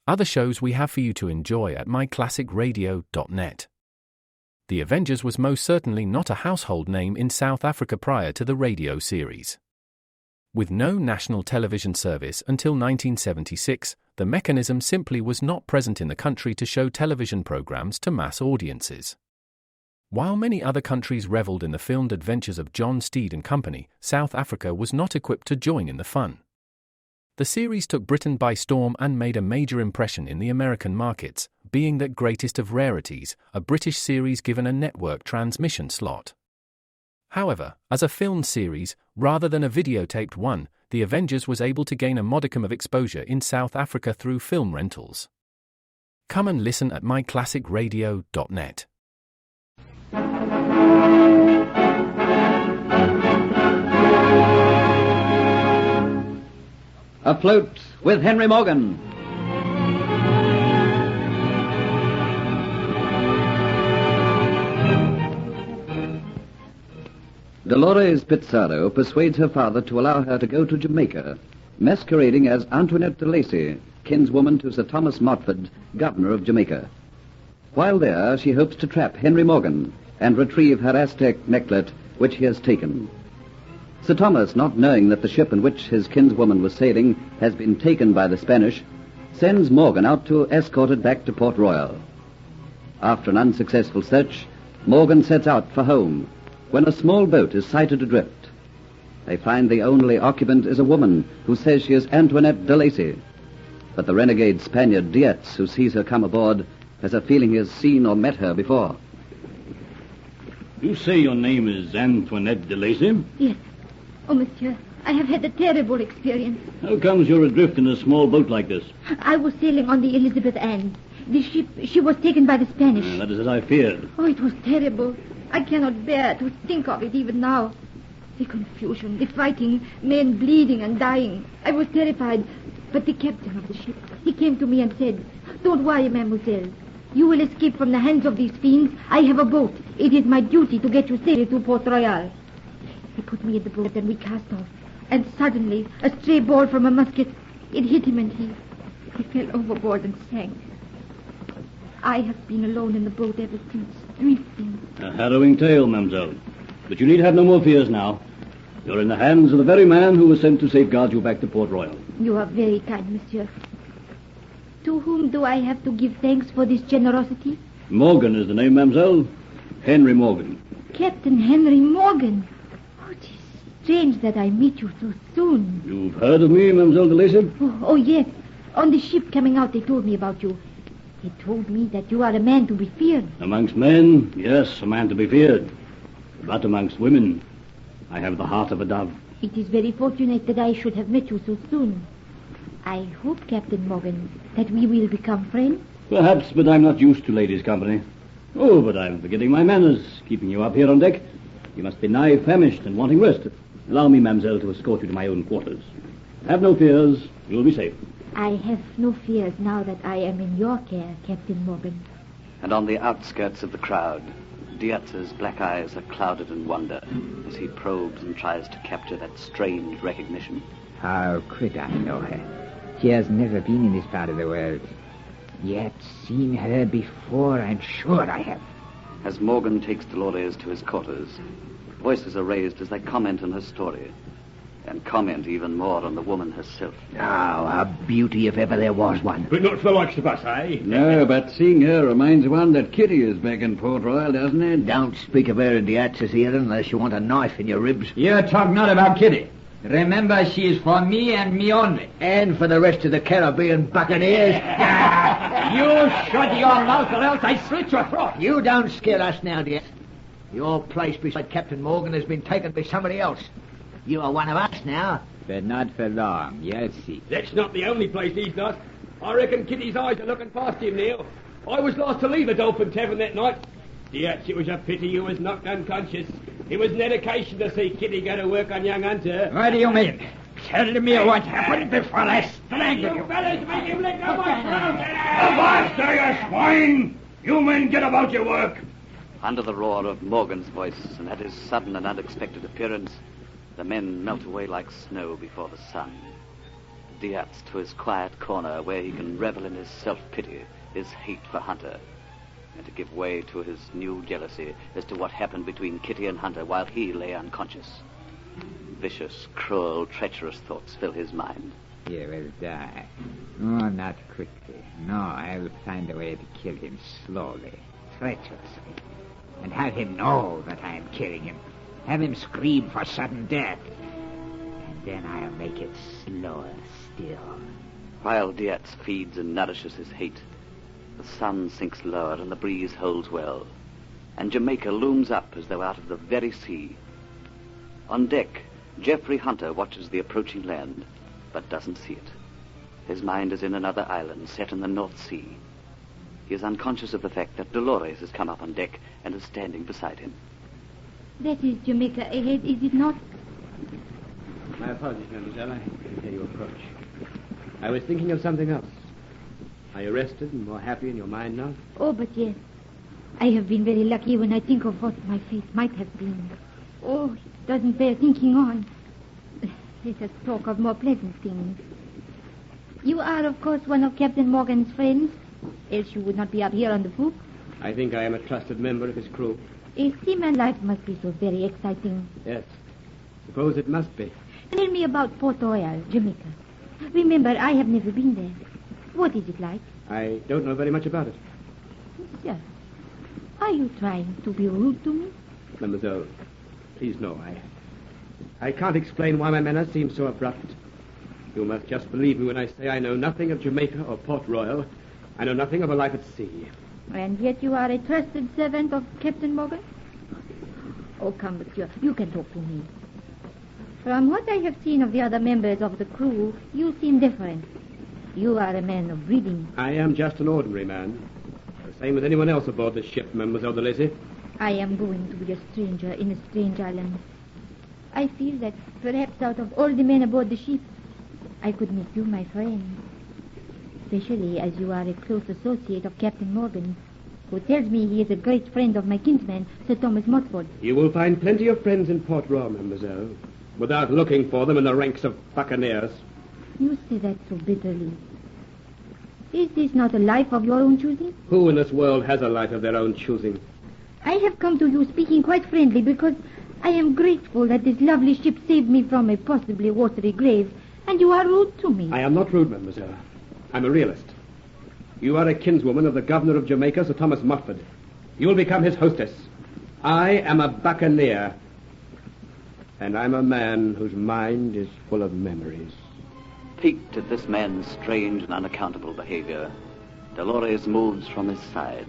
other shows we have for you to enjoy at myclassicradio.net. The Avengers was most certainly not a household name in South Africa prior to the radio series. With no national television service until 1976, the mechanism simply was not present in the country to show television programs to mass audiences. While many other countries reveled in the filmed adventures of John Steed and company, South Africa was not equipped to join in the fun. The series took Britain by storm and made a major impression in the American markets, being that greatest of rarities, a British series given a network transmission slot. However, as a filmed series, rather than a videotaped one, The Avengers was able to gain a modicum of exposure in South Africa through film rentals. Come and listen at myclassicradio.net. Afloat with Henry Morgan. Dolores Pizarro persuades her father to allow her to go to Jamaica, masquerading as Antoinette de Lacy, kinswoman to Sir Thomas Motford, governor of Jamaica. While there, she hopes to trap Henry Morgan and retrieve her Aztec necklet, which he has taken. Sir Thomas, not knowing that the ship in which his kinswoman was sailing has been taken by the Spanish, sends Morgan out to escort it back to Port Royal. After an unsuccessful search, Morgan sets out for home, when a small boat is sighted adrift. They find the only occupant is a woman who says she is Antoinette de Lacy. But the renegade Spaniard Dietz, who sees her come aboard, has a feeling he has seen or met her before. You say your name is Antoinette de Lacy? Yes. Oh, monsieur, I have had a terrible experience. How comes you're adrift in a small boat like this? I was sailing on the Elizabeth Ann. The ship, she was taken by the Spanish. That is as I feared. Oh, it was terrible. I cannot bear to think of it even now. The confusion, the fighting, men bleeding and dying. I was terrified. But the captain of the ship, he came to me and said, "Don't worry, mademoiselle. You will escape from the hands of these fiends. I have a boat. It is my duty to get you safely to Port Royal." He put me in the boat and we cast off. And suddenly, a stray ball from a musket, it hit him and he fell overboard and sank. I have been alone in the boat ever since, drifting. A harrowing tale, mademoiselle. But you need have no more fears now. You're in the hands of the very man who was sent to safeguard you back to Port Royal. You are very kind, monsieur. To whom do I have to give thanks for this generosity? Morgan is the name, mademoiselle. Henry Morgan. Captain Henry Morgan. Oh, it is strange that I meet you so soon. You've heard of me, mademoiselle de Lacy? Oh, yes. On the ship coming out, they told me about you. They told me that you are a man to be feared. Amongst men, yes, a man to be feared. But amongst women, I have the heart of a dove. It is very fortunate that I should have met you so soon. I hope, Captain Morgan, that we will become friends. Perhaps, but I'm not used to ladies' company. Oh, but I'm forgetting my manners, keeping you up here on deck. You must be nigh famished and wanting rest. Allow me, mademoiselle, to escort you to my own quarters. Have no fears. You'll be safe. I have no fears now that I am in your care, Captain Morgan. And on the outskirts of the crowd, Dietz's black eyes are clouded in wonder as he probes and tries to capture that strange recognition. How could I know her? She has never been in this part of the world. Yet seen her before, I'm sure I have. As Morgan takes Dolores to his quarters, voices are raised as they comment on her story, and comment even more on the woman herself. Oh, a beauty if ever there was one. But not for the likes of us, eh? No, but seeing her reminds one that Kitty is back in Port Royal, doesn't it? Don't speak of her in the Atz's here unless you want a knife in your ribs. You talk not about Kitty. Remember, she is for me and me only. And for the rest of the Caribbean buccaneers. You shut your mouth or else I slit your throat. You don't scare us now, dear. Your place beside Captain Morgan has been taken by somebody else. You are one of us now. But not for long, you'll see. That's not the only place he's lost. I reckon Kitty's eyes are looking past him, Neil. I was last to leave the Dolphin Tavern that night. Yes, it was a pity you was knocked unconscious. It was an education to see Kitty go to work on young Hunter. What do you mean? Tell me what happened before I strangle you. You fellas make him let go my throat. Avast there, you swine! You men get about your work. Under the roar of Morgan's voice and at his sudden and unexpected appearance, the men melt away like snow before the sun. Diaz to his quiet corner where he can revel in his self-pity, his hate for Hunter, and to give way to his new jealousy as to what happened between Kitty and Hunter while he lay unconscious. Vicious, cruel, treacherous thoughts fill his mind. He will die. Oh, not quickly. No, I will find a way to kill him slowly, treacherously, and have him know that I am killing him. Have him scream for sudden death. And then I'll make it slower still. While Diaz feeds and nourishes his hate, the sun sinks lower and the breeze holds well, and Jamaica looms up as though out of the very sea. On deck, Geoffrey Hunter watches the approaching land, but doesn't see it. His mind is in another island set in the North Sea. He is unconscious of the fact that Dolores has come up on deck and is standing beside him. That is Jamaica ahead, is it not? My apologies, mademoiselle. I didn't hear you approach. I was thinking of something else. Are you rested and more happy in your mind now? Oh, but yes. I have been very lucky when I think of what my fate might have been. Oh, it doesn't bear thinking on. Let us talk of more pleasant things. You are, of course, one of Captain Morgan's friends, else you would not be up here on the poop. I think I am a trusted member of his crew. A seaman life must be so very exciting. Yes. Suppose it must be. Tell me about Port Royal, Jamaica. Remember, I have never been there. What is it like? I don't know very much about it. Sir, are you trying to be rude to me? Mademoiselle, please no, I can't explain why my manner seems so abrupt. You must just believe me when I say I know nothing of Jamaica or Port Royal. I know nothing of a life at sea. And yet you are a trusted servant of Captain Morgan? Oh, come, monsieur. You can talk to me. From what I have seen of the other members of the crew, you seem different. You are a man of breeding. I am just an ordinary man. The same as anyone else aboard the ship, Mademoiselle de Lacy. I am going to be a stranger in a strange island. I feel that perhaps out of all the men aboard the ship, I could make you my friend. Especially as you are a close associate of Captain Morgan, who tells me he is a great friend of my kinsman, Sir Thomas Motford. You will find plenty of friends in Port Royal, Mademoiselle, without looking for them in the ranks of buccaneers. You say that so bitterly. Is this not a life of your own choosing? Who in this world has a life of their own choosing? I have come to you speaking quite friendly because I am grateful that this lovely ship saved me from a possibly watery grave, and you are rude to me. I am not rude, Mademoiselle. I'm a realist. You are a kinswoman of the governor of Jamaica, Sir Thomas Motford. You will become his hostess. I am a buccaneer, and I'm a man whose mind is full of memories. Piqued at this man's strange and unaccountable behavior, Dolores moves from his side.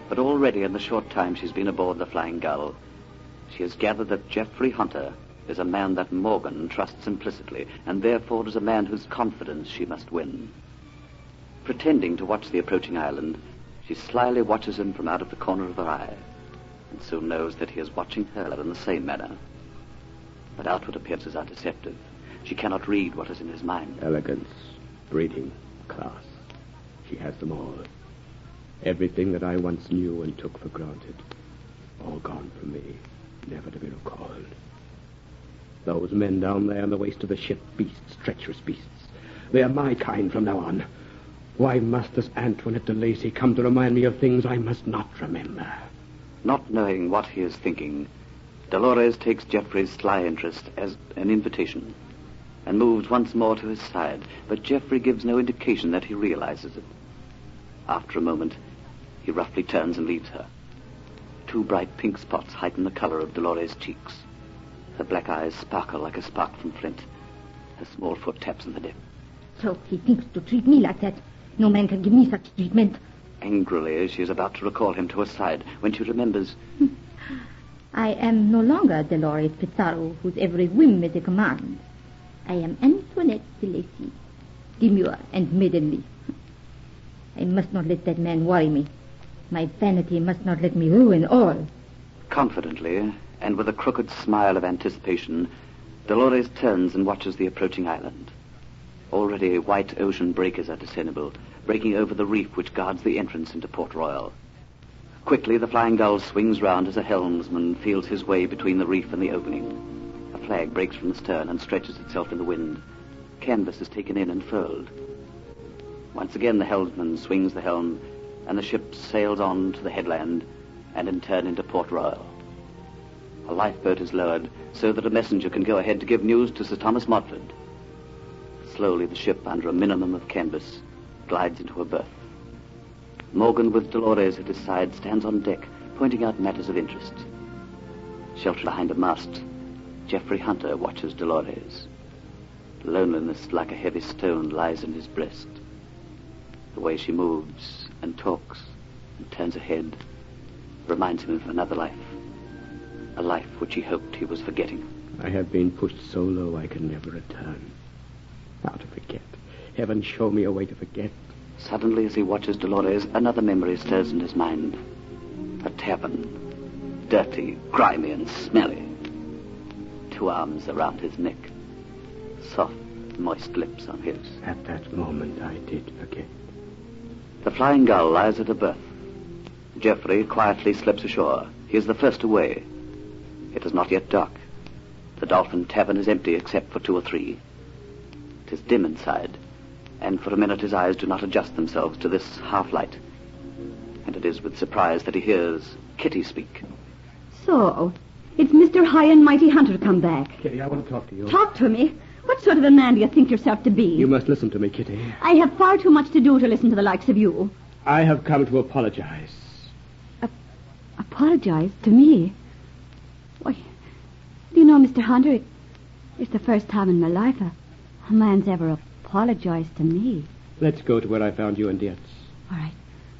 But already in the short time she's been aboard the Flying Gull, she has gathered that Geoffrey Hunter is a man that Morgan trusts implicitly, and therefore is a man whose confidence she must win. Pretending to watch the approaching island, she slyly watches him from out of the corner of her eye, and soon knows that he is watching her in the same manner. But outward appearances are deceptive. She cannot read what is in his mind. Elegance, breeding, class. She has them all. Everything that I once knew and took for granted. All gone from me, never to be recalled. Those men down there on the waist of the ship, beasts, treacherous beasts. They are my kind from now on. Why must this Antoinette de Lacy come to remind me of things I must not remember? Not knowing what he is thinking, Dolores takes Geoffrey's sly interest as an invitation and moves once more to his side, but Geoffrey gives no indication that he realizes it. After a moment, he roughly turns and leaves her. Two bright pink spots heighten the color of Dolores' cheeks. Her black eyes sparkle like a spark from flint. Her small foot taps on the deck. So he thinks to treat me like that. No man can give me such treatment. Angrily, she is about to recall him to her side when she remembers. I am no longer Dolores Pizarro, whose every whim is a command. I am Antoinette de Lacy, demure and maidenly. I must not let that man worry me. My vanity must not let me ruin all. Confidently, and with a crooked smile of anticipation, Dolores turns and watches the approaching island. Already white ocean breakers are discernible, breaking over the reef which guards the entrance into Port Royal. Quickly, the Flying Gull swings round as a helmsman feels his way between the reef and the opening. A flag breaks from the stern and stretches itself in the wind. canvas is taken in and furled. Once again the helmsman swings the helm, and the ship sails on to the headland, and in turn into Port Royal. A lifeboat is lowered so that a messenger can go ahead to give news to Sir Thomas Montford. Slowly the ship, under a minimum of canvas, glides into a berth. Morgan, with Dolores at his side, stands on deck, pointing out matters of interest. Sheltered behind a mast, Geoffrey Hunter watches Dolores. Loneliness, like a heavy stone, lies in his breast. The way she moves and talks and turns her head reminds him of another life. A life which he hoped he was forgetting. I have been pushed so low I can never return. How to forget? Heaven, show me a way to forget. Suddenly, as he watches Dolores, another memory stirs in his mind. A tavern. Dirty, grimy, and smelly. 2 arms around his neck. Soft, moist lips on his. At that moment, I did forget. The Flying Gull lies at a berth. Geoffrey quietly slips ashore. He is the first away. It is not yet dark. The Dolphin Tavern is empty except for 2 or 3. It is dim inside, and for a minute his eyes do not adjust themselves to this half-light. And it is with surprise that he hears Kitty speak. So, it's Mr. High and Mighty Hunter come back. Kitty, I want to talk to you. Talk to me? What sort of a man do you think yourself to be? You must listen to me, Kitty. I have far too much to do to listen to the likes of you. I have come to apologize. Apologize to me? Why, do you know, Mr. Hunter, it's the first time in my life a man's ever apologized to me. Let's go to where I found you and Dietz. All right,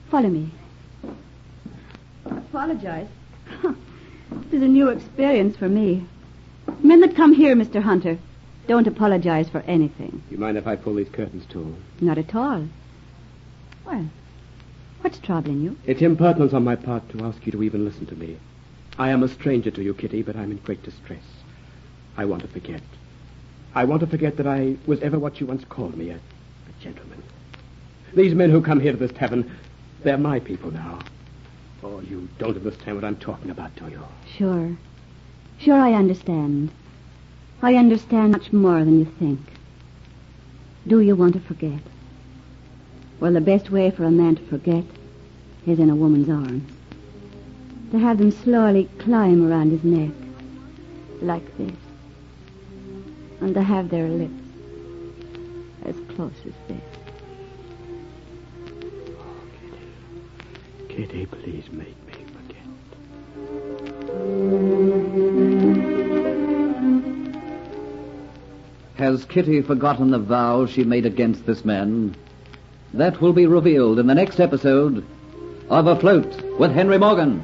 follow me. Apologize? This is a new experience for me. Men that come here, Mr. Hunter, don't apologize for anything. You mind if I pull these curtains, too? Not at all. Well, what's troubling you? It's impertinence on my part to ask you to even listen to me. I am a stranger to you, Kitty, but I'm in great distress. I want to forget. I want to forget that I was ever what you once called me, a gentleman. These men who come here to this tavern, they're my people now. Oh, you don't understand what I'm talking about, do you? Sure. Sure, I understand. I understand much more than you think. Do you want to forget? Well, the best way for a man to forget is in a woman's arms. To have them slowly climb around his neck, like this. And to have their lips as close as this. Oh, Kitty, please make me forget. Has Kitty forgotten the vow she made against this man? That will be revealed in the next episode of Afloat with Henry Morgan.